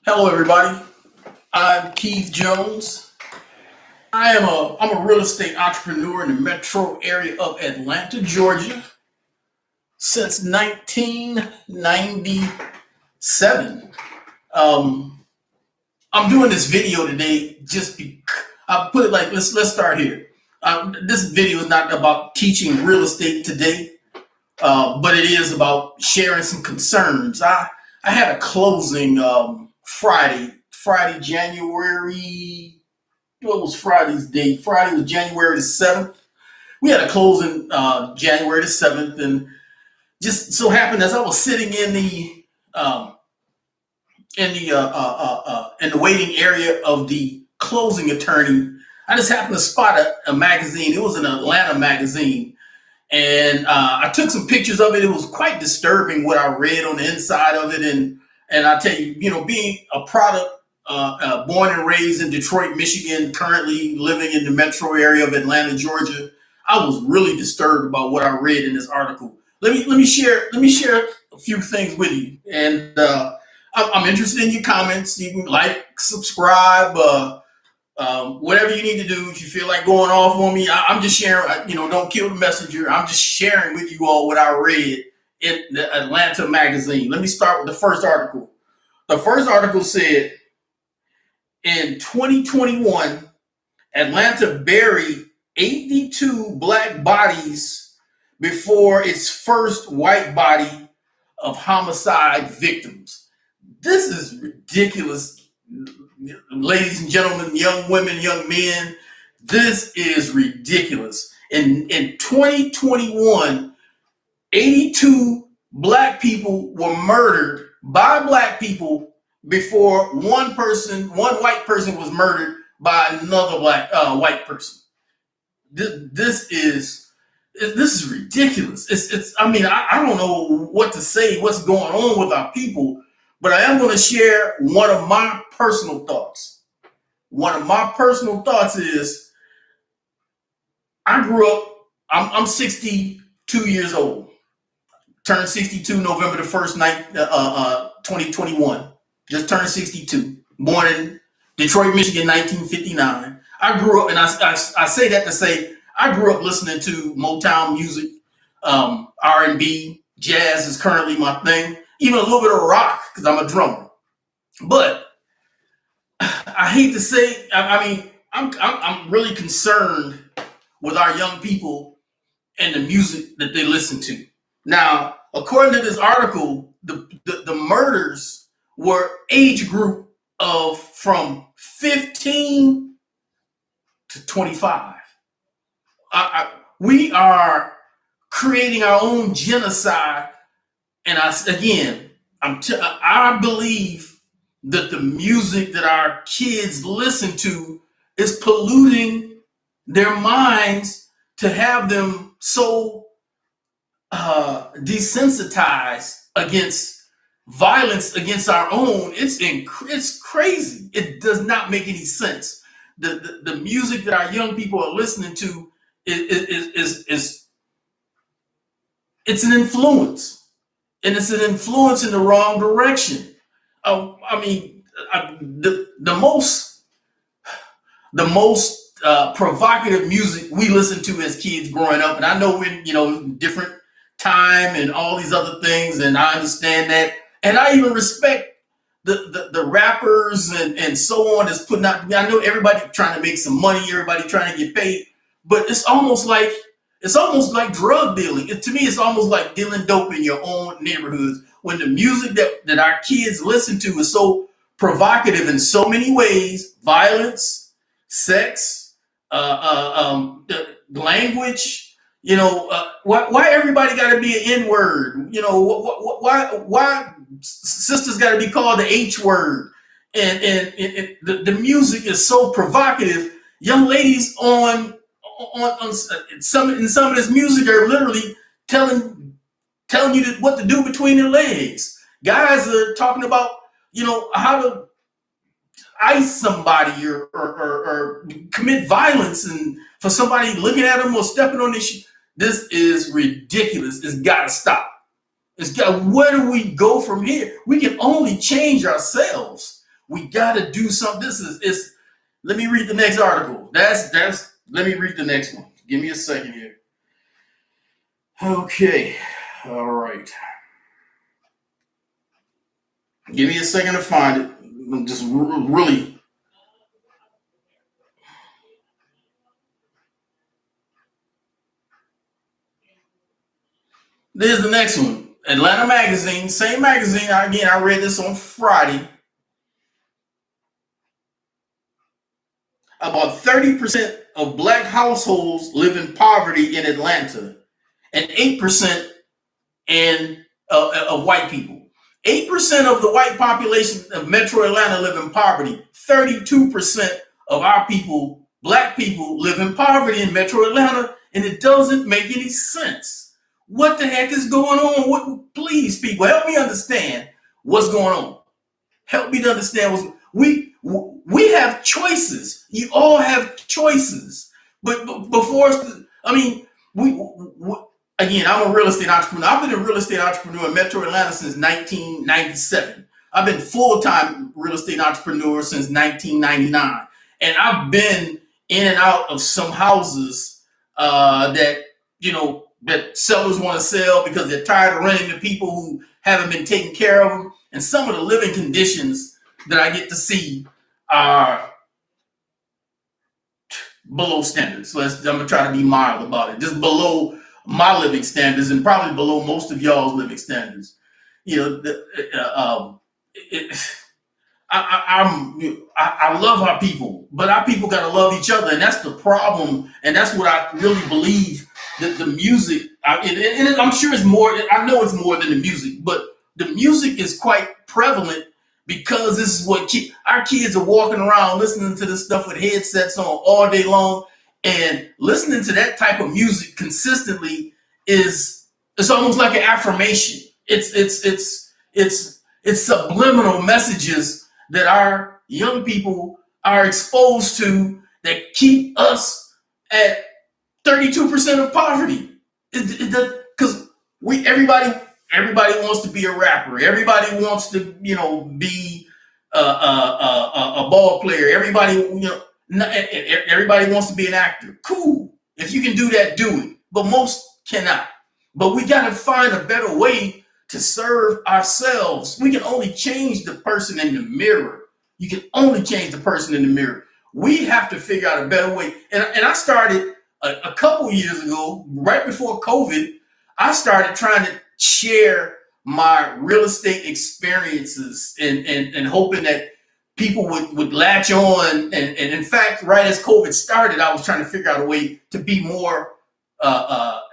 Hello, everybody. I'm Keith Jones. I'm a real estate entrepreneur in the metro area of Atlanta, Georgia, since 1997. Um, I'm doing this video today just because I put it like let's start here. This video is not about teaching real estate today, but it is about sharing some concerns. I had a closing Friday, January. What was Friday's date? Friday was January the 7th. We had a closing January the 7th, and just so happened as I was sitting um, in the waiting area of the closing attorney, I just happened to spot a magazine. It was an Atlanta magazine, and I took some pictures of it. It was quite disturbing what I read on the inside of it, and I tell you, being a product born and raised in Detroit, Michigan, currently living in the metro area of Atlanta, Georgia, I was really disturbed about what I read in this article. Let me share a few things with you, and I'm interested in your comments. You can like, subscribe. Whatever you need to do. If you feel like going off on me, I'm just sharing. Don't kill the messenger. I'm just sharing with you all what I read in the Atlanta magazine. Let me start with the first article. The first article said in 2021, Atlanta buried 82 black bodies before its first white body of homicide victims. This is ridiculous, ladies and gentlemen, young women, young men. This is ridiculous. In 2021, 82 black people were murdered by black people before one white person was murdered by another white person. This is ridiculous. It's I mean, I don't know what to say, what's going on with our people, but I am going to share one of my personal thoughts. One of my personal thoughts is I grew up, I'm 62 years old, turned 62 November the 1st, 2021. Just turned 62. Born in Detroit, Michigan, 1959. I grew up, and I say that to say, I grew up listening to Motown music, R&B, jazz is currently my thing, even a little bit of rock because I'm a drummer. But I hate to say, I mean, I'm really concerned with our young people and the music that they listen to. Now, according to this article, the murders were age group of from 15 to 25. We are creating our own genocide, and I believe that the music that our kids listen to is polluting their minds to have them so desensitized against violence against our own. It's crazy. It does not make any sense. The music that our young people are listening to is it's an influence, and it's an influence in the wrong direction. I mean, the most provocative music we listened to as kids growing up, and I know we're different time and all these other things, and I understand that, and I even respect the rappers and so on that's putting out. I know everybody trying to make some money, everybody trying to get paid, but it's almost like drug dealing. To me, it's almost like dealing dope in your own neighborhoods when the music that our kids listen to is so provocative in so many ways: violence, sex, the language. Why everybody got to be an N word? Why sisters got to be called the H word? And the music is so provocative. Young ladies on some of this music are literally telling you what to do between their legs. Guys are talking about how to ice somebody or commit violence, and for somebody looking at them or stepping on this. This is ridiculous. It's got to stop. Where do we go from here? We can only change ourselves. We got to do something. This is it's. Let me read the next article. That's. Let me read the next one. Give me a second here. Okay. All right. Give me a second to find it. I'm just really. There's the next one. Atlanta Magazine, same magazine. Again, I read this on Friday. About 30% of black households live in poverty in Atlanta, and 8% in of white people. 8% of the white population of Metro Atlanta live in poverty. 32% of our people, black people, live in poverty in Metro Atlanta, and it doesn't make any sense. What the heck is going on? What? Please, people, help me understand what's going on. Help me to understand what's we have choices. You all have choices, but before us, I mean, we again, I'm a real estate entrepreneur. I've been a real estate entrepreneur in Metro Atlanta since 1997. I've been full-time real estate entrepreneur since 1999, and I've been in and out of some houses that that sellers want to sell because they're tired of renting to people who haven't been taking care of them. And some of the living conditions that I get to see are below standards. So I'm gonna try to be mild about it. Just below my living standards and probably below most of y'all's living standards. You know, it, I love our people, but our people got to love each other, and that's the problem. And that's what I really believe that the music, and I'm sure it's more. I know it's more than the music, but the music is quite prevalent because this is what our kids are walking around listening to this stuff with headsets on all day long, and listening to that type of music consistently is it's almost like an affirmation. It's subliminal messages that our young people are exposed to that keep us at 32% of poverty. Because everybody wants to be a rapper. Everybody wants to be a ball player. Everybody wants to be an actor. Cool. If you can do that, do it. But most cannot. But we got to find a better way to serve ourselves. We can only change the person in the mirror. You can only change the person in the mirror. We have to figure out a better way. And I started a couple years ago, right before COVID, I started trying to share my real estate experiences and hoping that people would latch on. And in fact, right as COVID started, I was trying to figure out a way to be more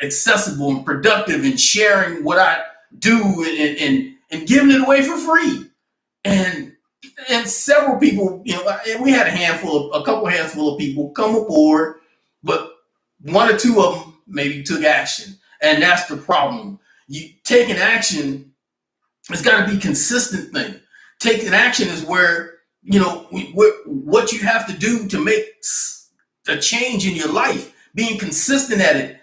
accessible and productive in sharing what I do and giving it away for free. And several people, and we had a couple handful of people come aboard, but one or two of them maybe took action. And that's the problem. You taking action, it's got to be a consistent thing. Taking action is where, what you have to do to make a change in your life, being consistent at it.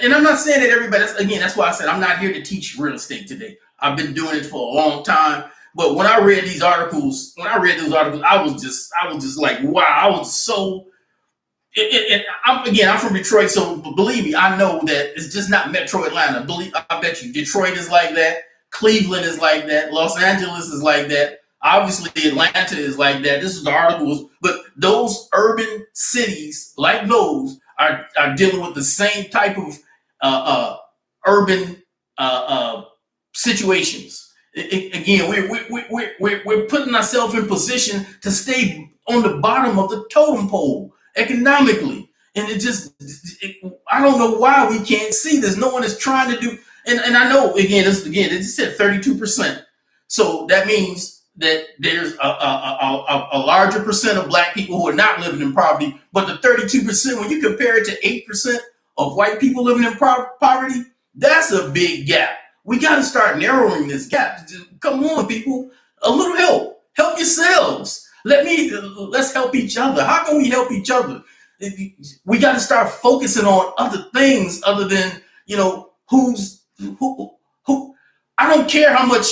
And I'm not saying that everybody, that's why I said I'm not here to teach real estate today. I've been doing it for a long time. But when I read those articles, I was just like, wow, I was so. I'm from Detroit, so believe me, I know that it's just not Metro Atlanta. I bet you Detroit is like that, Cleveland is like that, Los Angeles is like that. Obviously, Atlanta is like that. This is the articles, but those urban cities like those are dealing with the same type of urban situations. Again, we're putting ourselves in position to stay on the bottom of the totem pole economically, and I don't know why we can't see this. No one is trying to do, and I know it said 32%, so that means that there's a larger percent of black people who are not living in poverty, but the 32%, when you compare it to 8% of white people living in poverty, that's a big gap. We got to start narrowing this gap. Come on, people, a little help yourselves. Let's help each other. How can we help each other? We got to start focusing on other things other than who. I don't care how much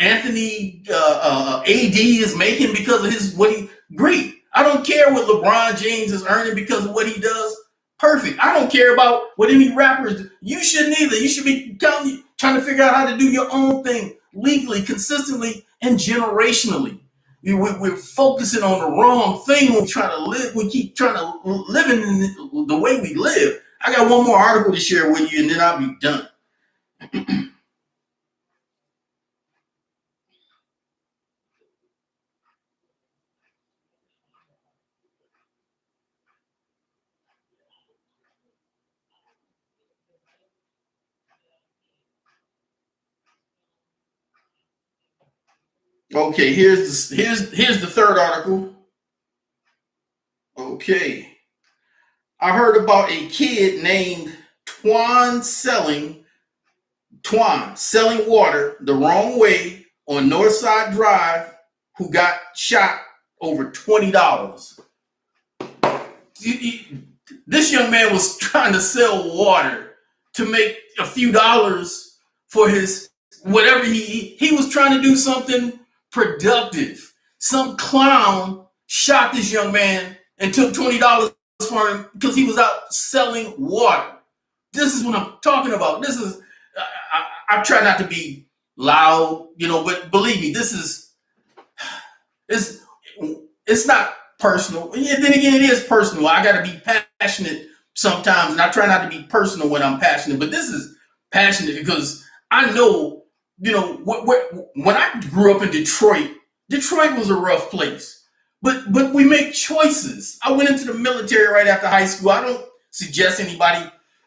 Anthony AD is making because of his what he great. I don't care what LeBron James is earning because of what he does. Perfect. I don't care about what any rappers do. You shouldn't either. You should be trying to figure out how to do your own thing legally, consistently, and generationally. We're focusing on the wrong thing when we try to live. We keep trying to live in the way we live. I got one more article to share with you, and then I'll be done. Okay, here's the third article. Okay, I heard about a kid named Twan selling water the wrong way on Northside Drive who got shot over $20. This young man was trying to sell water to make a few dollars for his whatever he was trying to do something productive. Some clown shot this young man and took $20 for him because he was out selling water. This is what I'm talking about. This is I try not to be loud, but believe me, this is it's not personal. And then again, it is personal. I got to be passionate sometimes, and I try not to be personal when I'm passionate. But this is passionate because I know, when I grew up in Detroit, Detroit was a rough place. But we make choices. I went into the military right after high school. I don't suggest anybody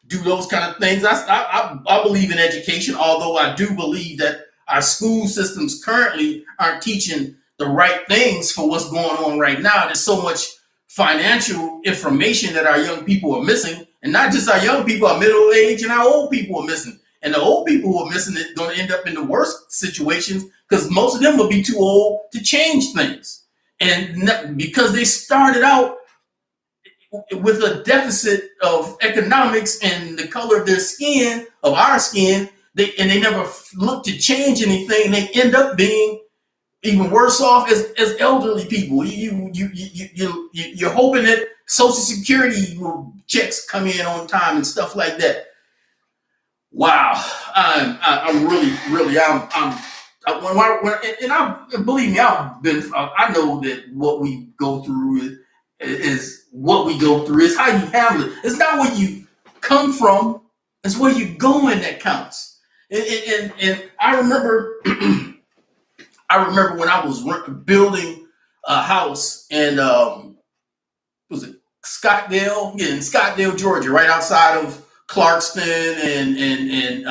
do those kind of things. I believe in education, although I do believe that our school systems currently aren't teaching the right things for what's going on right now. There's so much financial information that our young people are missing, and not just our young people, our middle age and our old people are missing. And the old people who are missing it going to end up in the worst situations because most of them will be too old to change things. And because they started out with a deficit of economics and the color of their skin, of our skin, they never look to change anything. And they end up being even worse off as elderly people. You're hoping that Social Security checks come in on time and stuff like that. Wow, I'm really and believe me, I know that what we go through is what we go through is how you handle it. It's not where you come from; it's where you're going that counts. And I remember, when I was building a house in was it Scottsdale? Yeah, in Scottsdale, Georgia, right outside of Clarkston and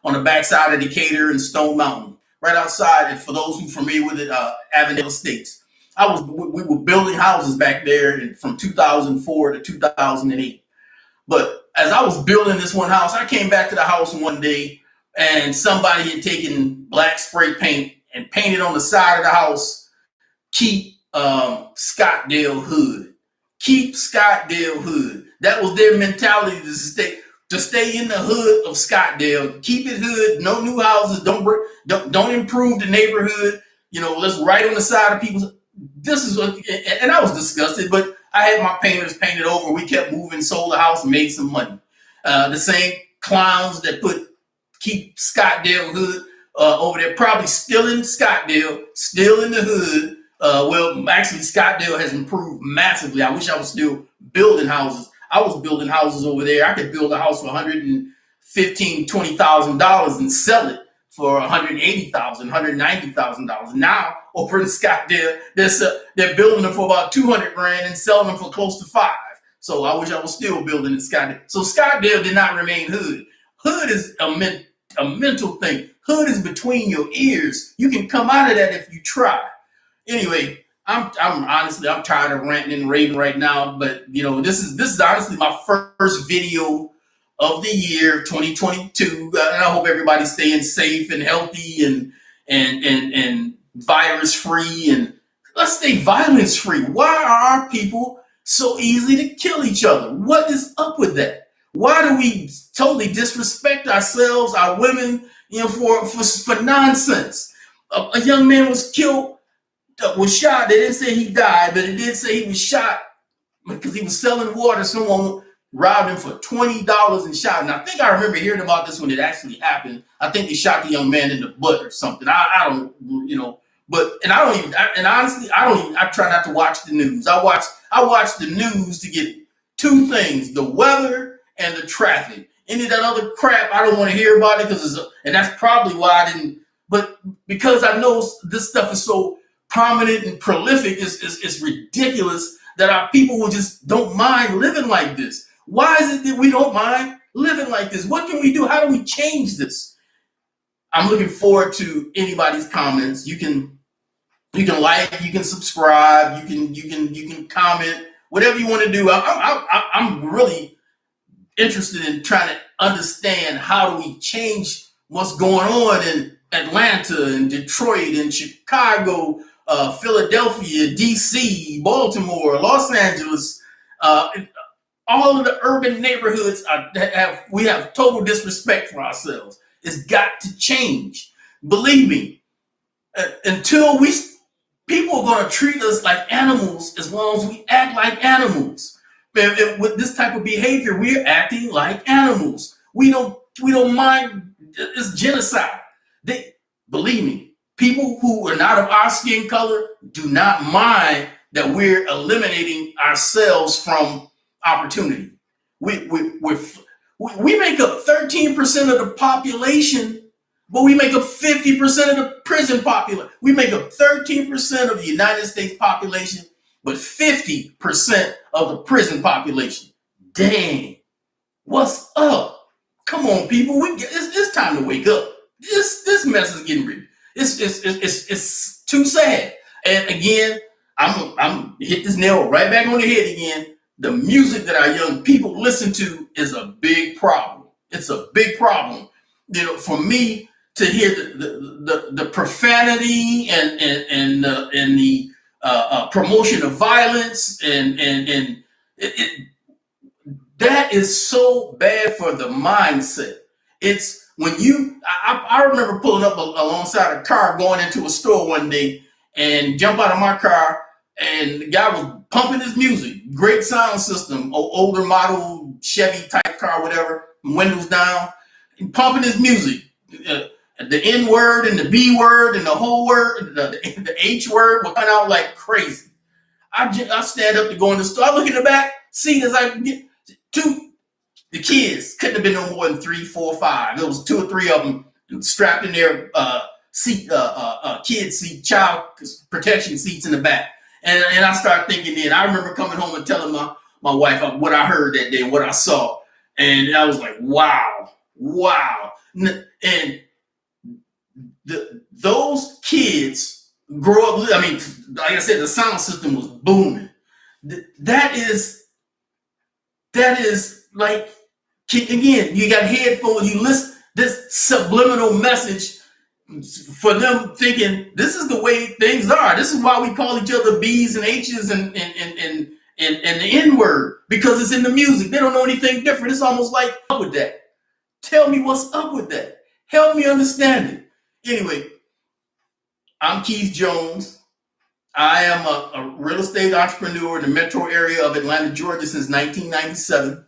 on the backside of Decatur and Stone Mountain, right outside. And for those who are familiar with it, Avondale Estates. We were building houses back there from 2004 to 2008. But as I was building this one house, I came back to the house one day and somebody had taken black spray paint and painted on the side of the house, "Keep Scottsdale Hood." Keep Scottsdale Hood. That was their mentality to stay in the hood of Scottsdale. Keep it hood. No new houses. Don't improve the neighborhood. Let's write on the side of people's. This is what, and I was disgusted, but I had my painters paint it over. We kept moving, sold the house, and made some money. The same clowns that put "Keep Scottsdale Hood" over there, probably still in Scottsdale, still in the hood. Well, actually, Scottsdale has improved massively. I wish I was still building houses. I was building houses over there. I could build a house for $115,000, $20,000 and sell it for $180,000, $190,000. Now, over in Scottsdale, they're building them for about $200,000 and selling them for close to $5. So I wish I was still building in Scottsdale. So Scottsdale did not remain hood. Hood is a mental thing. Hood is between your ears. You can come out of that if you try. Anyway, I'm honestly tired of ranting and raving right now, but this is honestly my first video of the year 2022, and I hope everybody's staying safe and healthy and virus free, and let's stay violence free. Why are our people so easy to kill each other? What is up with that? Why do we totally disrespect ourselves, our women, for nonsense? A young man was killed, was shot. They didn't say he died, but it did say he was shot because he was selling water. Someone robbed him for $20 and shot him. And I think I remember hearing about this when it actually happened. I think they shot the young man in the butt or something. I don't, but and I don't even. And honestly, I don't even. I try not to watch the news. I watch the news to get two things: the weather and the traffic. Any of that other crap, I don't want to hear about it and that's probably why I didn't. But because I know this stuff is so prominent and prolific, it's ridiculous that our people will just don't mind living like this. Why is it that we don't mind living like this? What can we do? How do we change this? I'm looking forward to anybody's comments. You can like, you can subscribe, you can comment, whatever you want to do. I'm really interested in trying to understand how do we change what's going on in Atlanta and Detroit and Chicago, Philadelphia, DC, Baltimore, Los Angeles, all of the urban neighborhoods we have total disrespect for ourselves. It's got to change. Believe me, until people are going to treat us like animals as long as we act like animals. With this type of behavior, we're acting like animals. We don't mind. It's genocide. Believe me, people who are not of our skin color do not mind that we're eliminating ourselves from opportunity. We make up 13% of the population, but we make up 50% of the prison population. We make up 13% of the United States population, but 50% of the prison population. Dang, what's up? Come on, people. It's time to wake up. This mess is getting real. It's too sad. And again, I'm hit this nail right back on the head again. The music that our young people listen to is a big problem. It's a big problem. For me to hear the profanity and the promotion of violence and that is so bad for the mindset. It's when I remember pulling up alongside a car going into a store one day and jump out of my car, and the guy was pumping his music. Great sound system, older model Chevy type car, whatever, windows down, and pumping his music. The N word and the B word and the whole word, the H word were coming out like crazy. I stand up to go in the store. I look in the back seat as I get the kids couldn't have been no more than 3, 4, 5. There was 2 or 3 of them strapped in their seat, kid seat, child protection seats in the back. And I started thinking then. I remember coming home and telling my wife what I heard that day and what I saw. And I was like, wow. And those kids grow up, like I said, the sound system was booming. That is like, again, you got headphones, you listen this subliminal message for them thinking this is the way things are. This is why we call each other B's and H's and the N word, because it's in the music. They don't know anything different. It's almost like, up with that. Tell me what's up with that. Help me understand it. Anyway, I'm Keith Jones. I am a real estate entrepreneur in the metro area of Atlanta, Georgia since 1997.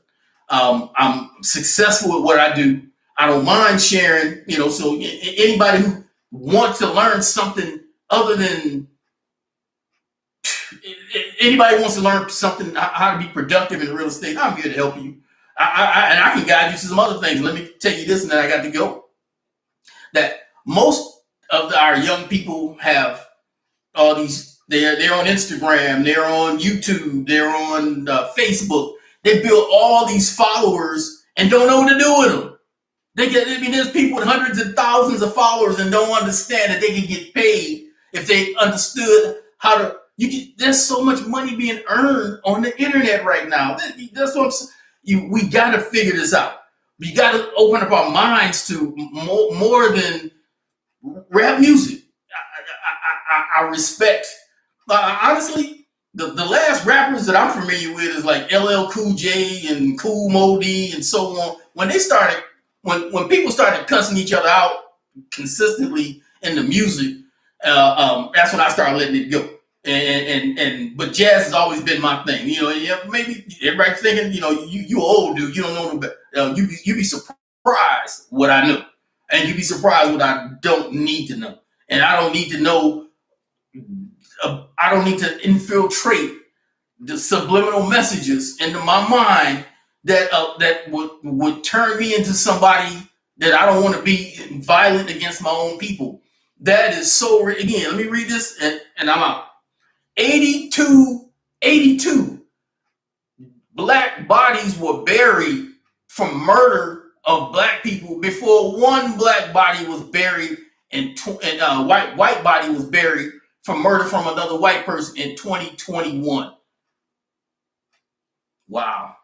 I'm successful at what I do. I don't mind sharing, so anybody who wants to learn something other than anybody wants to learn something, how to be productive in real estate, I'm here to help you. And I can guide you to some other things. Let me tell you this, and then I got to go. That most of our young people have all these. They're on Instagram, they're on YouTube, they're on Facebook. They build all these followers and don't know what to do with them. There's people with hundreds of thousands of followers and don't understand that they can get paid if they understood how to. There's so much money being earned on the internet right now. That's what I'm saying. We got to figure this out. We got to open up our minds to more than rap music. I respect. Honestly, the last rappers that I'm familiar with is like LL Cool J and Cool Modi and so on. When they started, when people started cussing each other out consistently in the music, that's when I started letting it go. But jazz has always been my thing. You know, yeah, maybe everybody's thinking, you know, you old dude, you don't know no better. You be surprised what I know, and you be surprised what I don't need to know, and I don't need to know. I don't need to infiltrate the subliminal messages into my mind that would turn me into somebody that I don't want to be violent against my own people. That is so. Again, let me read this, and I'm out. 82 black bodies were buried from murder of black people before one black body was buried, and white body was buried from murder from another white person in 2021. Wow.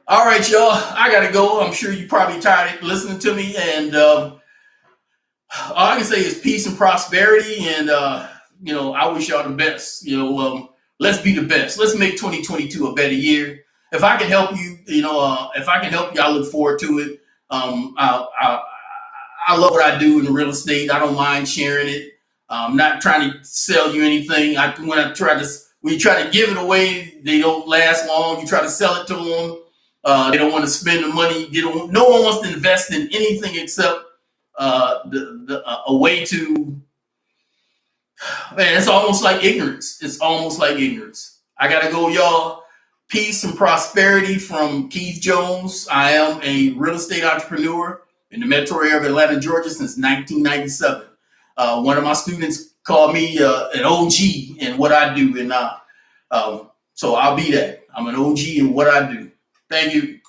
All right, y'all. I gotta go. I'm sure you're probably tired of listening to me, and all I can say is peace and prosperity. And I wish y'all the best. Let's be the best. Let's make 2022 a better year. If I can help you, if I can help you, I look forward to it. I love what I do in real estate. I don't mind sharing it. I'm not trying to sell you anything. When you try to give it away, they don't last long. You try to sell it to them. They don't want to spend the money. No one wants to invest in anything except a way to. Man, it's almost like ignorance. It's almost like ignorance. I gotta go, y'all. Peace and prosperity from Keith Jones. I am a real estate entrepreneur in the metro area of Atlanta, Georgia since 1997. One of my students called me an OG in what I do, and so I'll be that. I'm an OG in what I do. Thank you.